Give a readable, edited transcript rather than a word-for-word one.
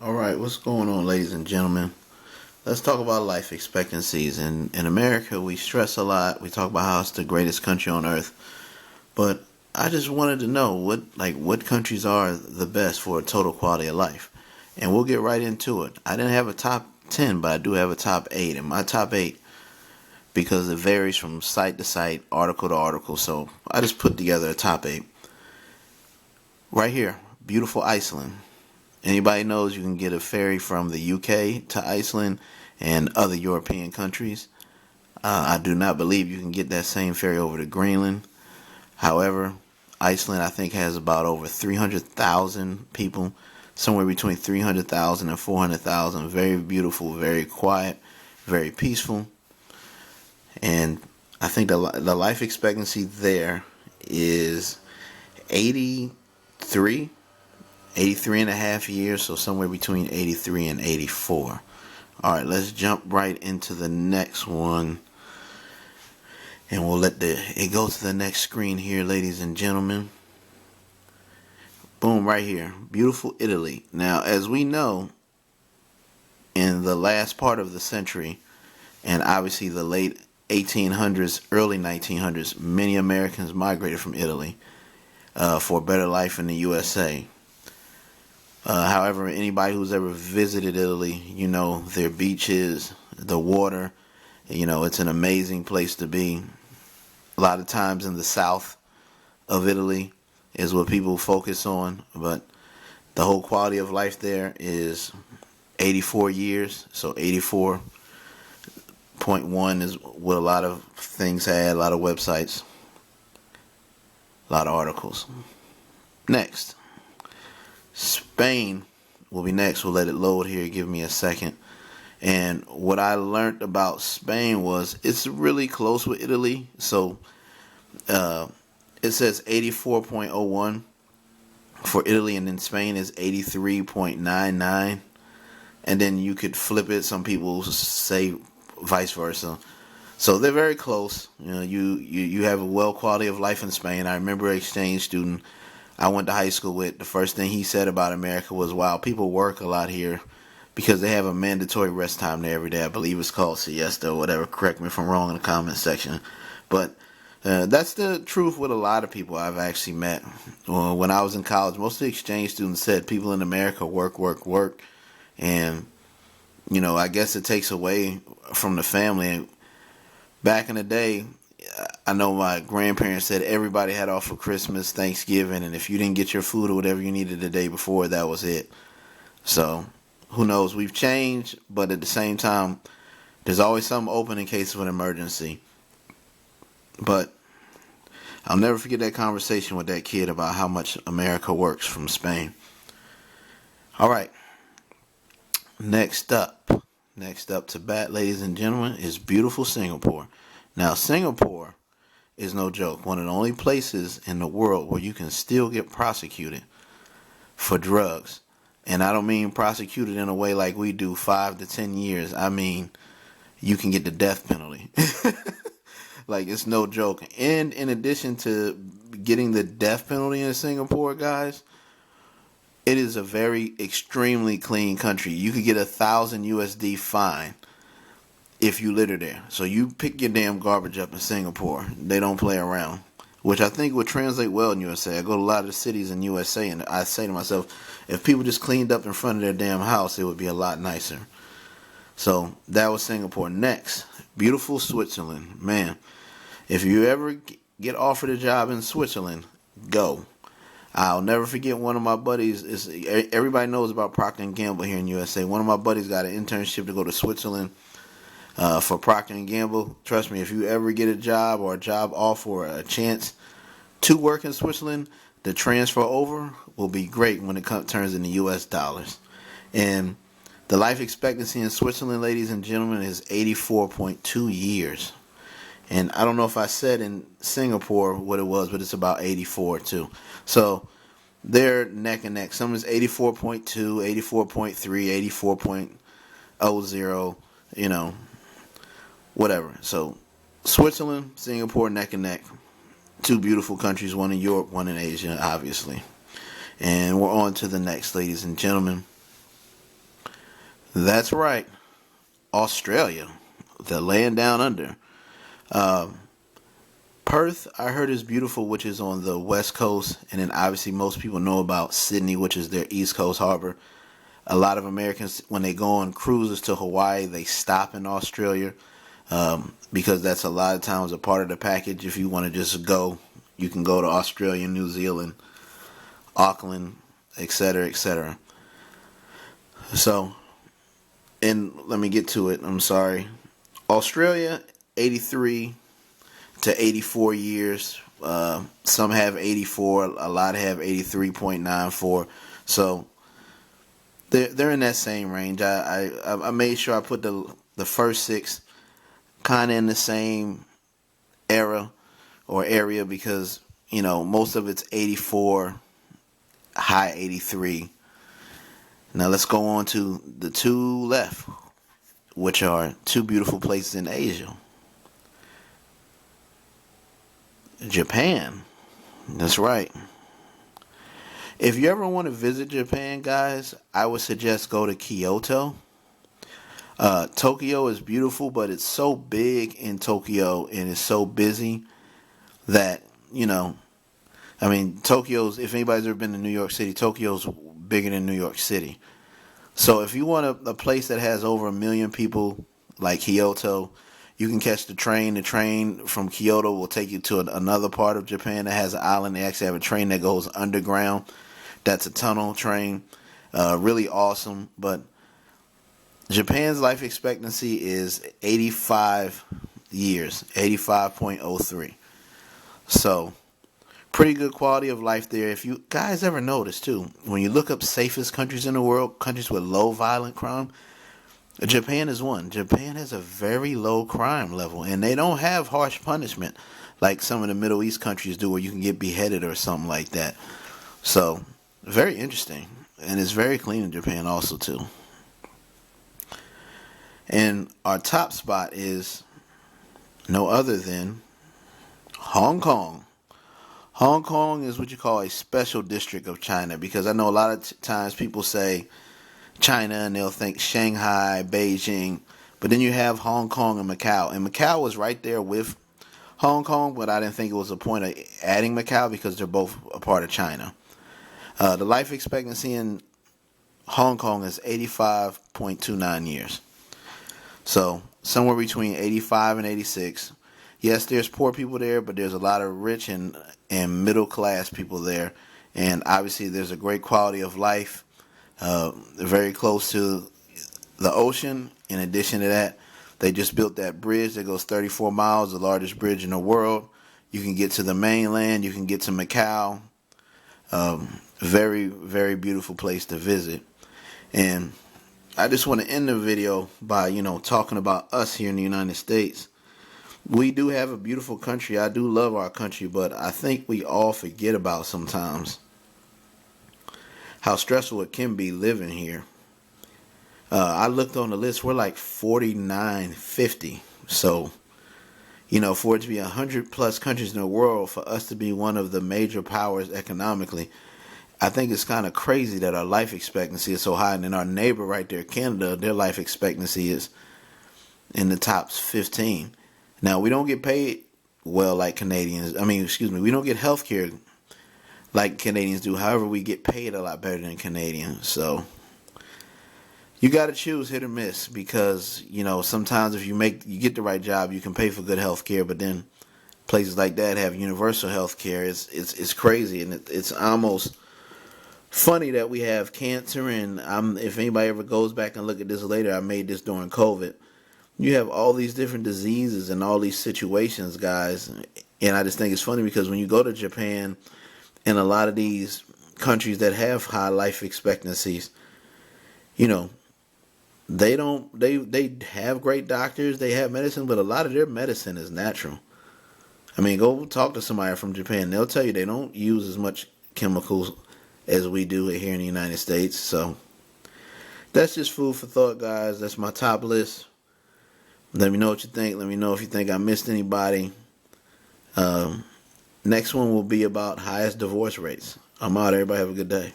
All right, what's going on, ladies and gentlemen? Let's talk about life expectancies. In America, we stress a lot. We talk about how it's the greatest country on earth. But I just wanted to know what countries are the best for a total quality of life. And we'll get right into it. I didn't have a top 10, but I do have a top 8. And my top 8, because it varies from site to site, article to article. So I just put together a top 8. Right here, beautiful Iceland. Anybody knows you can get a ferry from the UK to Iceland and other European countries. I do not believe you can get that same ferry over to Greenland. However, Iceland I think has about over 300,000 people, somewhere between 300,000 and 400,000. Very beautiful, very quiet, very peaceful. And I think the life expectancy there is 83 and a half years, so somewhere between 83 and 84. All right, let's jump right into the next one. And we'll let it go to the next screen here, ladies and gentlemen. Boom, right here. Beautiful Italy. Now, as we know, in the last part of the century, and obviously the late 1800s, early 1900s, many Americans migrated from Italy for a better life in the USA. However, anybody who's ever visited Italy, you know, their beaches, the water, it's an amazing place to be. A lot of times in the south of Italy is what people focus on, but the whole quality of life there is 84 years, so 84.1 is what a lot of things had, a lot of websites, a lot of articles. Next. Spain will be next. We'll let it load here. Give me a second. And what I learned about Spain was it's really close with Italy. So it says 84.01 for Italy, and then Spain is 83.99. And then you could flip it. Some people say vice versa. So they're very close. You have a well quality of life in Spain. I remember an exchange student I went to high school with. The first thing he said about America was, wow, people work a lot here because they have a mandatory rest time there every day. I believe it's called siesta or whatever. Correct me if I'm wrong in the comment section. But that's the truth with a lot of people I've actually met. When I was in college, most of the exchange students said people in America work. And, I guess it takes away from the family. And back in the day, I know my grandparents said everybody had off for Christmas, Thanksgiving, and if you didn't get your food or whatever you needed the day before, that was it. So, who knows? We've changed, but at the same time, there's always something open in case of an emergency. But I'll never forget that conversation with that kid about how much America works from Spain. All right. Next up to bat, ladies and gentlemen, is beautiful Singapore. Now, Singapore is no joke. One of the only places in the world where you can still get prosecuted for drugs. And I don't mean prosecuted in a way like we do 5 to 10 years. I mean, you can get the death penalty. Like, it's no joke. And in addition to getting the death penalty in Singapore, guys, it is a very extremely clean country. You could get $1,000 fine if you litter there. So you pick your damn garbage up in Singapore. They don't play around, which I think would translate well in USA. I go to a lot of the cities in USA, and I say to myself, if people just cleaned up in front of their damn house, it would be a lot nicer. So that was Singapore. Next, beautiful Switzerland. Man, if you ever get offered a job in Switzerland, go. I'll never forget one of my buddies. Everybody knows about Procter & Gamble here in USA. One of my buddies got an internship to go to Switzerland for Procter & Gamble. Trust me, if you ever get a job or a job offer or a chance to work in Switzerland, the transfer over will be great when it turns into U.S. dollars. And the life expectancy in Switzerland, ladies and gentlemen, is 84.2 years. And I don't know if I said in Singapore what it was, but it's about 84 too. So they're neck and neck. Some is 84.2, 84.3, 84.00, whatever. So Switzerland, Singapore, neck and neck. Two beautiful countries, one in Europe, one in Asia, obviously. And we're on to the next, ladies and gentlemen. That's right, Australia, the land down under. Um, Perth, I heard, is beautiful, which is on the west coast, and then obviously most people know about Sydney, which is their east coast harbor. A lot of Americans, when they go on cruises to Hawaii, they stop in Australia because that's a lot of times a part of the package. If you want to just go, you can go to Australia, New Zealand, Auckland, etc., etc. So, and let me get to it. I'm sorry. Australia, 83 to 84 years. Some have 84. A lot have 83.94. So they're in that same range. I made sure I put the first six kind of in the same era or area because most of it's 84, high 83. Now let's go on to the two left, which are two beautiful places in Asia. Japan. That's right. If you ever want to visit Japan, guys, I would suggest go to Kyoto. Tokyo is beautiful, but it's so big in Tokyo and it's so busy that, Tokyo's, if anybody's ever been to New York City, Tokyo's bigger than New York City. So if you want a place that has over 1 million people like Kyoto, you can catch the train. The train from Kyoto will take you to another part of Japan that has an island. They actually have a train that goes underground. That's a tunnel train. Really awesome. But Japan's life expectancy is 85 years, 85.03. So pretty good quality of life there. If you guys ever notice too, when you look up safest countries in the world, countries with low violent crime, Japan is one. Japan has a very low crime level, and they don't have harsh punishment like some of the Middle East countries do, where you can get beheaded or something like that. So very interesting, and it's very clean in Japan also too. And our top spot is no other than Hong Kong. Hong Kong is what you call a special district of China, because I know a lot of times people say China and they'll think Shanghai, Beijing, but then you have Hong Kong and Macau. And Macau was right there with Hong Kong, but I didn't think it was a point of adding Macau because they're both a part of China. The life expectancy in Hong Kong is 85.29 years. So somewhere between 85 and 86. Yes, there's poor people there, but there's a lot of rich and middle class people there. And obviously there's a great quality of life. Very close to the ocean. In addition to that, they just built that bridge that goes 34 miles, the largest bridge in the world. You can get to the mainland. You can get to Macau. Very, very beautiful place to visit. And I just want to end the video by, talking about us here in the United States. We do have a beautiful country. I do love our country, but I think we all forget about sometimes how stressful it can be living here. I looked on the list. We're like 4950. So, for it to be 100 plus countries in the world, for us to be one of the major powers economically, I think it's kind of crazy that our life expectancy is so high. And then our neighbor right there, Canada, their life expectancy is in the top 15. Now, we don't get paid well like Canadians. We don't get health care like Canadians do. However, we get paid a lot better than Canadians. So you got to choose hit or miss, because sometimes if you get the right job, you can pay for good health care. But then places like that have universal health care. It's crazy, and it's almost funny that we have cancer. And if anybody ever goes back and look at this later, I made this during COVID. You have all these different diseases and all these situations, guys. And I just think it's funny because when you go to Japan and a lot of these countries that have high life expectancies, they have great doctors, they have medicine, but a lot of their medicine is natural. Go talk to somebody from Japan. They'll tell you they don't use as much chemicals as we do here in the United States. So that's just food for thought, guys. That's my top list. Let me know what you think. Let me know if you think I missed anybody. Next one will be about highest divorce rates. I'm out. Everybody have a good day.